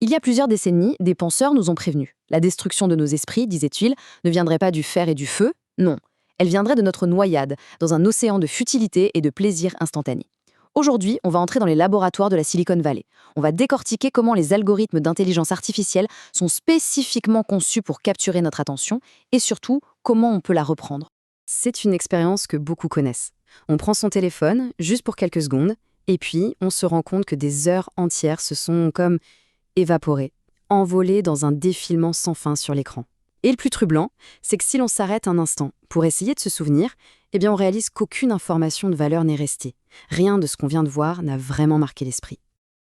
Il y a plusieurs décennies, des penseurs nous ont prévenus. La destruction de nos esprits, disaient-ils, ne viendrait pas du fer et du feu, non. Elle viendrait de notre noyade, dans un océan de futilité et de plaisir instantané. Aujourd'hui, on va entrer dans les laboratoires de la Silicon Valley. On va décortiquer comment les algorithmes d'intelligence artificielle sont spécifiquement conçus pour capturer notre attention et surtout, comment on peut la reprendre. C'est une expérience que beaucoup connaissent. On prend son téléphone, juste pour quelques secondes, et puis on se rend compte que des heures entières se sont comme évaporées, envolées dans un défilement sans fin sur l'écran. Et le plus troublant, c'est que si l'on s'arrête un instant pour essayer de se souvenir, eh bien on réalise qu'aucune information de valeur n'est restée. Rien de ce qu'on vient de voir n'a vraiment marqué l'esprit.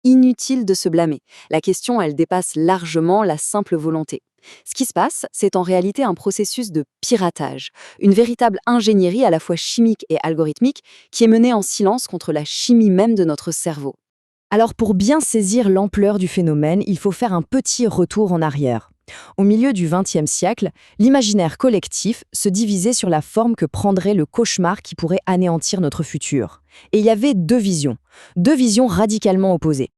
Inutile de se blâmer. La question, elle dépasse largement la simple volonté. Ce qui se passe, c'est en réalité un processus de piratage, une véritable ingénierie à la fois chimique et algorithmique qui est menée en silence contre la chimie même de notre cerveau. Alors pour bien saisir l'ampleur du phénomène, il faut faire un petit retour en arrière. Au milieu du XXe siècle, l'imaginaire collectif se divisait sur la forme que prendrait le cauchemar qui pourrait anéantir notre futur. Et il y avait deux visions radicalement opposées.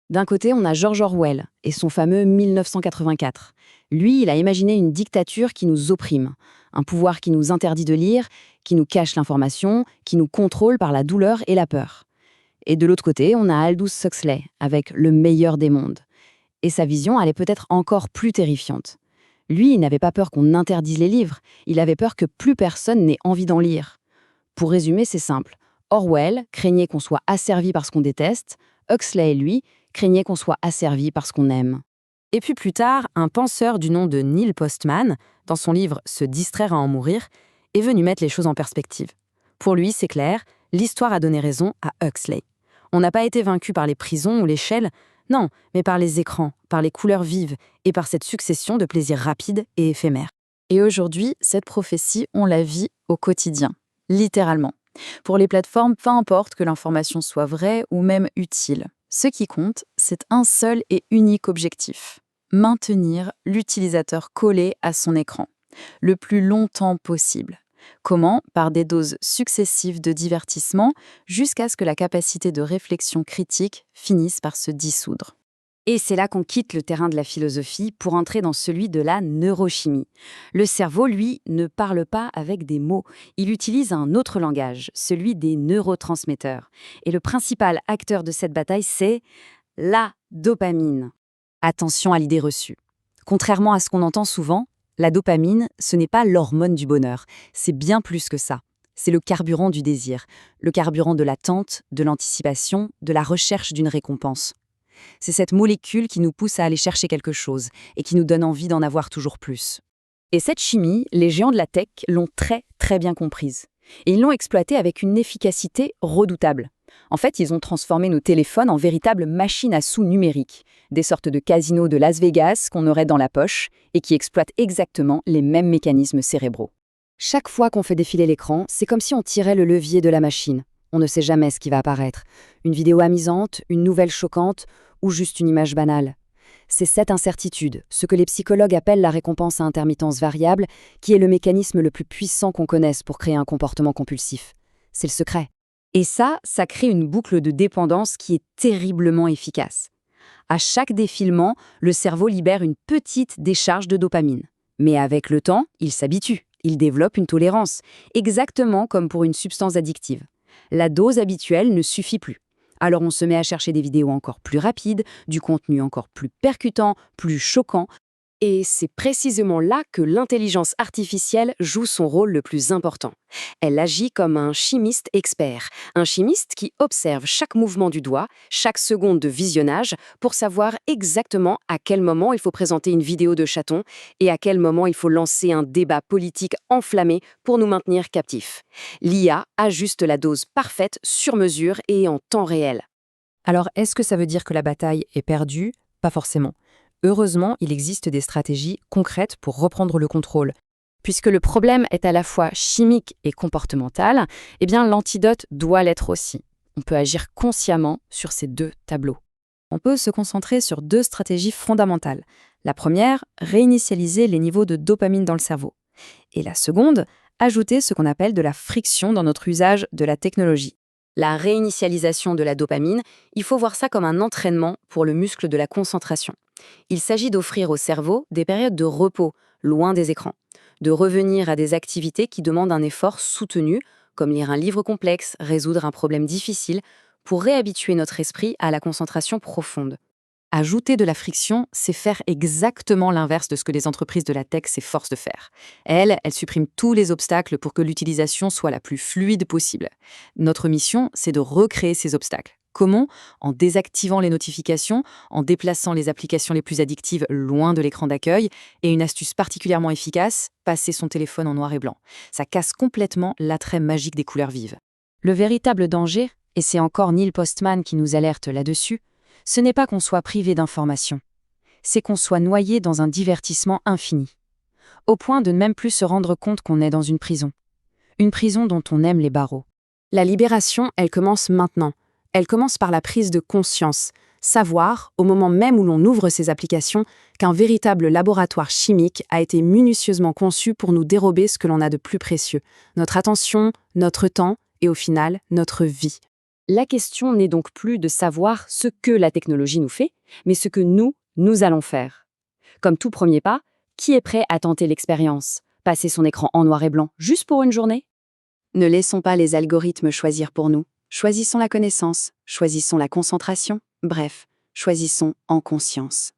D'un côté, on a George Orwell et son fameux 1984. Lui, il a imaginé une dictature qui nous opprime, un pouvoir qui nous interdit de lire, qui nous cache l'information, qui nous contrôle par la douleur et la peur. Et de l'autre côté, on a Aldous Huxley avec Le meilleur des mondes. Et sa vision, elle est peut-être encore plus terrifiante. Lui, il n'avait pas peur qu'on interdise les livres, il avait peur que plus personne n'ait envie d'en lire. Pour résumer, c'est simple. Orwell craignait qu'on soit asservi par ce qu'on déteste, Huxley, lui, craignait qu'on soit asservi par ce qu'on aime. Et puis plus tard, un penseur du nom de Neil Postman, dans son livre « Se distraire à en mourir », est venu mettre les choses en perspective. Pour lui, c'est clair, l'histoire a donné raison à Huxley. On n'a pas été vaincu par les prisons ou l'échelle, non, mais par les écrans, par les couleurs vives et par cette succession de plaisirs rapides et éphémères. Et aujourd'hui, cette prophétie, on la vit au quotidien, littéralement. Pour les plateformes, peu importe que l'information soit vraie ou même utile. Ce qui compte, c'est un seul et unique objectif: maintenir l'utilisateur collé à son écran, le plus longtemps possible. Comment? Par des doses successives de divertissement jusqu'à ce que la capacité de réflexion critique finisse par se dissoudre. Et c'est là qu'on quitte le terrain de la philosophie pour entrer dans celui de la neurochimie. Le cerveau, lui, ne parle pas avec des mots. Il utilise un autre langage, celui des neurotransmetteurs. Et le principal acteur de cette bataille, c'est la dopamine. Attention à l'idée reçue. Contrairement à ce qu'on entend souvent, la dopamine, ce n'est pas l'hormone du bonheur, c'est bien plus que ça. C'est le carburant du désir, le carburant de l'attente, de l'anticipation, de la recherche d'une récompense. C'est cette molécule qui nous pousse à aller chercher quelque chose et qui nous donne envie d'en avoir toujours plus. Et cette chimie, les géants de la tech l'ont très bien comprise. Et ils l'ont exploitée avec une efficacité redoutable. En fait, ils ont transformé nos téléphones en véritables machines à sous numériques, des sortes de casinos de Las Vegas qu'on aurait dans la poche et qui exploitent exactement les mêmes mécanismes cérébraux. Chaque fois qu'on fait défiler l'écran, c'est comme si on tirait le levier de la machine. On ne sait jamais ce qui va apparaître. Une vidéo amusante, une nouvelle choquante ou juste une image banale. C'est cette incertitude, ce que les psychologues appellent la récompense à intermittence variable, qui est le mécanisme le plus puissant qu'on connaisse pour créer un comportement compulsif. C'est le secret. Et ça crée une boucle de dépendance qui est terriblement efficace. À chaque défilement, le cerveau libère une petite décharge de dopamine. Mais avec le temps, il s'habitue, il développe une tolérance, exactement comme pour une substance addictive. La dose habituelle ne suffit plus. Alors on se met à chercher des vidéos encore plus rapides, du contenu encore plus percutant, plus choquant. Et c'est précisément là que l'intelligence artificielle joue son rôle le plus important. Elle agit comme un chimiste expert, un chimiste qui observe chaque mouvement du doigt, chaque seconde de visionnage, pour savoir exactement à quel moment il faut présenter une vidéo de chaton et à quel moment il faut lancer un débat politique enflammé pour nous maintenir captifs. L'IA ajuste la dose parfaite, sur mesure et en temps réel. Alors, est-ce que ça veut dire que la bataille est perdue? Pas forcément. Heureusement, il existe des stratégies concrètes pour reprendre le contrôle. Puisque le problème est à la fois chimique et comportemental, eh bien l'antidote doit l'être aussi. On peut agir consciemment sur ces deux tableaux. On peut se concentrer sur deux stratégies fondamentales. La première, réinitialiser les niveaux de dopamine dans le cerveau. Et la seconde, ajouter ce qu'on appelle de la friction dans notre usage de la technologie. La réinitialisation de la dopamine, il faut voir ça comme un entraînement pour le muscle de la concentration. Il s'agit d'offrir au cerveau des périodes de repos, loin des écrans, de revenir à des activités qui demandent un effort soutenu, comme lire un livre complexe, résoudre un problème difficile, pour réhabituer notre esprit à la concentration profonde. Ajouter de la friction, c'est faire exactement l'inverse de ce que les entreprises de la tech s'efforcent de faire. Elles suppriment tous les obstacles pour que l'utilisation soit la plus fluide possible. Notre mission, c'est de recréer ces obstacles. Comment? En désactivant les notifications, en déplaçant les applications les plus addictives loin de l'écran d'accueil, et une astuce particulièrement efficace, passer son téléphone en noir et blanc. Ça casse complètement l'attrait magique des couleurs vives. Le véritable danger, et c'est encore Neil Postman qui nous alerte là-dessus, ce n'est pas qu'on soit privé d'informations, c'est qu'on soit noyé dans un divertissement infini, au point de ne même plus se rendre compte qu'on est dans une prison dont on aime les barreaux. La libération, elle commence maintenant. Elle commence par la prise de conscience, savoir, au moment même où l'on ouvre ces applications, qu'un véritable laboratoire chimique a été minutieusement conçu pour nous dérober ce que l'on a de plus précieux, notre attention, notre temps et au final, notre vie. La question n'est donc plus de savoir ce que la technologie nous fait, mais ce que nous allons faire. Comme tout premier pas, qui est prêt à tenter l'expérience? Passer son écran en noir et blanc juste pour une journée? Ne laissons pas les algorithmes choisir pour nous. Choisissons la connaissance, choisissons la concentration, bref, choisissons en conscience.